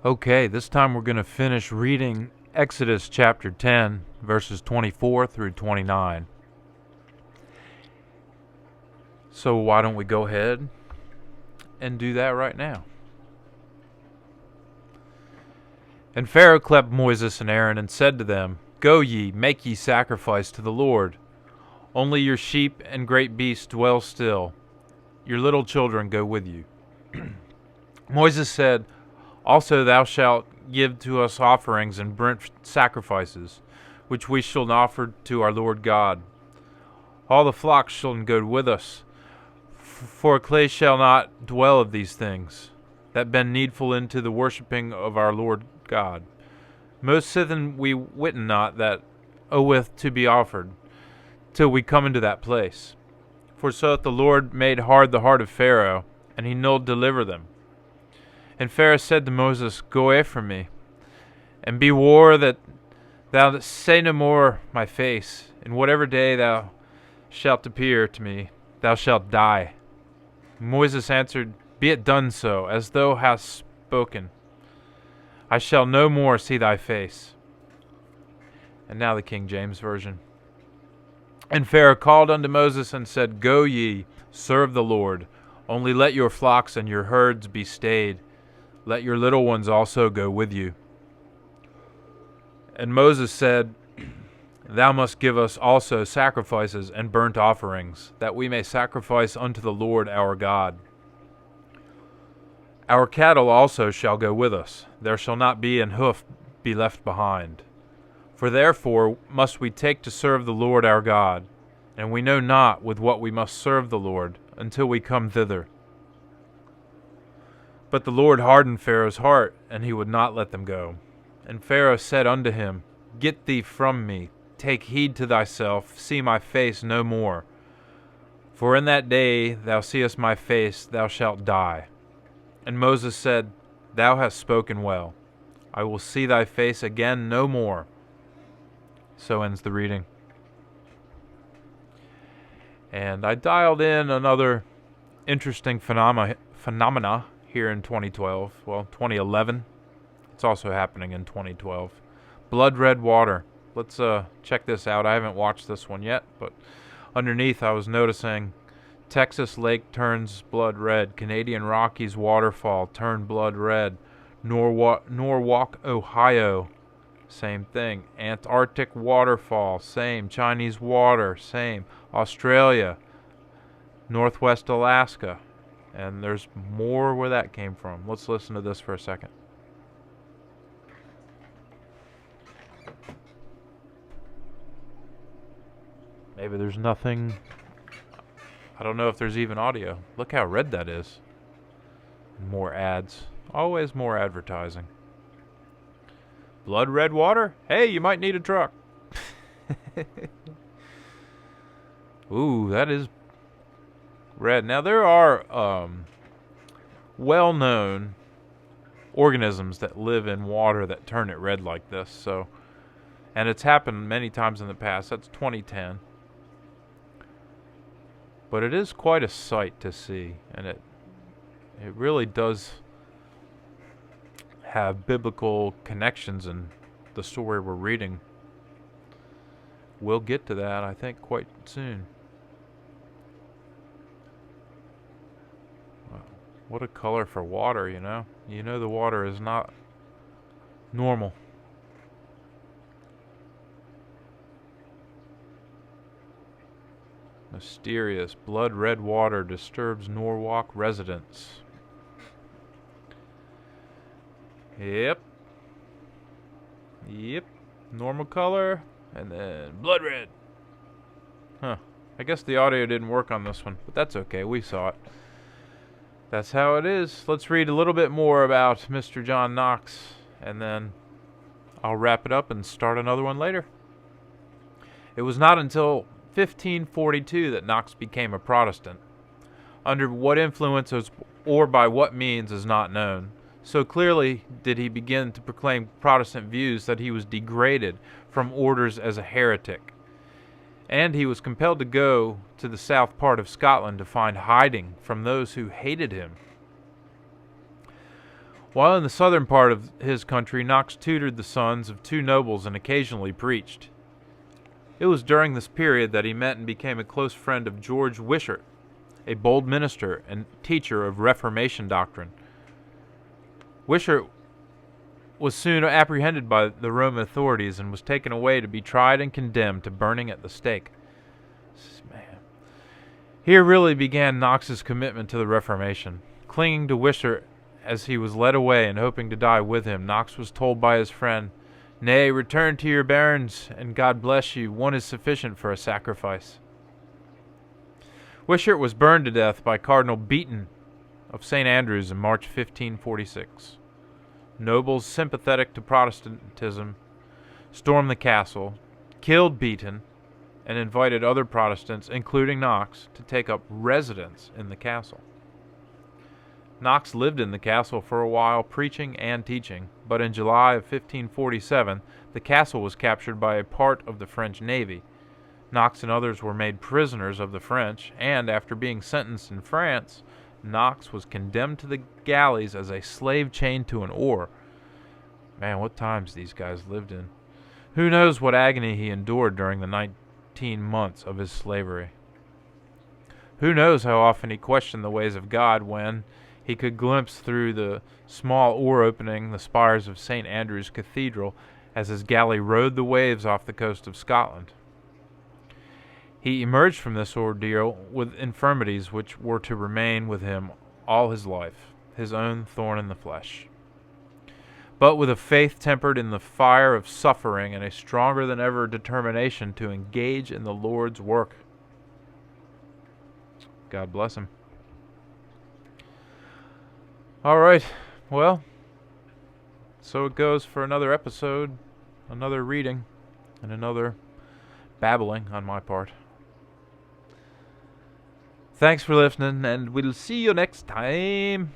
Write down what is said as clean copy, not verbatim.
Okay, this time we're going to finish reading Exodus chapter 10, verses 24 through 29. So why don't we go ahead and do that right now? And Pharaoh called Moses and Aaron and said to them, Go ye, make ye sacrifice to the Lord. Only your sheep and great beasts dwell still. Your little children go with you. Moses said, Also thou shalt give to us offerings and burnt sacrifices, which we shall offer to our Lord God. All the flocks shall go with us, for clay shall not dwell of these things, that been needful into the worshipping of our Lord God. Most sithen we witten not that oweth to be offered, till we come into that place. For so hath the Lord made hard the heart of Pharaoh, and he null deliver them. And Pharaoh said to Moses, Go away from me, and be war that thou say no more my face. In whatever day thou shalt appear to me, thou shalt die. Moses answered, Be it done so, as thou hast spoken. I shall no more see thy face. And now the King James Version. And Pharaoh called unto Moses and said, Go ye, serve the Lord. Only let your flocks and your herds be stayed. Let your little ones also go with you. And Moses said, Thou must give us also sacrifices and burnt offerings, that we may sacrifice unto the Lord our God. Our cattle also shall go with us. There shall not be an hoof be left behind. For therefore must we take to serve the Lord our God, and we know not with what we must serve the Lord until we come thither. But the Lord hardened Pharaoh's heart, and he would not let them go. And Pharaoh said unto him, Get thee from me, take heed to thyself, see my face no more. For in that day thou seest my face, thou shalt die. And Moses said, Thou hast spoken well. I will see thy face again no more. So ends the reading. And I dialed in another interesting phenomena here in 2012. Well, 2011. It's also happening in 2012. Blood red water. Let's check this out. I haven't watched this one yet, but underneath I was noticing Texas lake turns blood red. Canadian Rockies waterfall turned blood red. Norwalk, Ohio, same thing. Antarctic waterfall, same. Chinese water, same. Australia, Northwest Alaska. And there's more where that came from. Let's listen to this for a second. Maybe there's nothing. I don't know if there's even audio. Look how red that is. More ads. Always more advertising. Blood red water? Hey, you might need a truck. Ooh, that is red. Now, there are well-known organisms that live in water that turn it red like this. So, and it's happened many times in the past. That's 2010. But it is quite a sight to see, and it really does have biblical connections in the story we're reading. We'll get to that, I think, quite soon. Wow. What a color for water, you know? You know the water is not normal. Mysterious blood red water disturbs Norwalk residents. Yep. Normal color, and then blood red. Huh. I guess the audio didn't work on this one, but that's okay. We saw it. That's how it is. Let's read a little bit more about Mr. John Knox, and then I'll wrap it up and start another one later. It was not until 1542 that Knox became a Protestant. Under what influences or by what means is not known. So clearly did he begin to proclaim Protestant views that he was degraded from orders as a heretic. And he was compelled to go to the south part of Scotland to find hiding from those who hated him. While in the southern part of his country, Knox tutored the sons of two nobles and occasionally preached. It was during this period that he met and became a close friend of George Wishart, a bold minister and teacher of Reformation doctrine. Wishart was soon apprehended by the Roman authorities and was taken away to be tried and condemned to burning at the stake. Man. Here really began Knox's commitment to the Reformation. Clinging to Wishart as he was led away and hoping to die with him, Knox was told by his friend, "Nay, return to your barons, and God bless you. One is sufficient for a sacrifice." Wishart was burned to death by Cardinal Beaton of St. Andrews in March 1546. Nobles sympathetic to Protestantism stormed the castle, killed Beaton, and invited other Protestants, including Knox, to take up residence in the castle. Knox lived in the castle for a while, preaching and teaching, but in July of 1547, the castle was captured by a part of the French Navy. Knox and others were made prisoners of the French, and after being sentenced in France, Knox was condemned to the galleys as a slave chained to an oar. Man, what times these guys lived in. Who knows what agony he endured during the 19 months of his slavery. Who knows how often he questioned the ways of God when he could glimpse through the small oar opening the spires of St. Andrew's Cathedral as his galley rode the waves off the coast of Scotland. He emerged from this ordeal with infirmities which were to remain with him all his life, his own thorn in the flesh. But with a faith tempered in the fire of suffering and a stronger than ever determination to engage in the Lord's work. God bless him. All right, well, so it goes for another episode, another reading, and another babbling on my part. Thanks for listening, and we'll see you next time.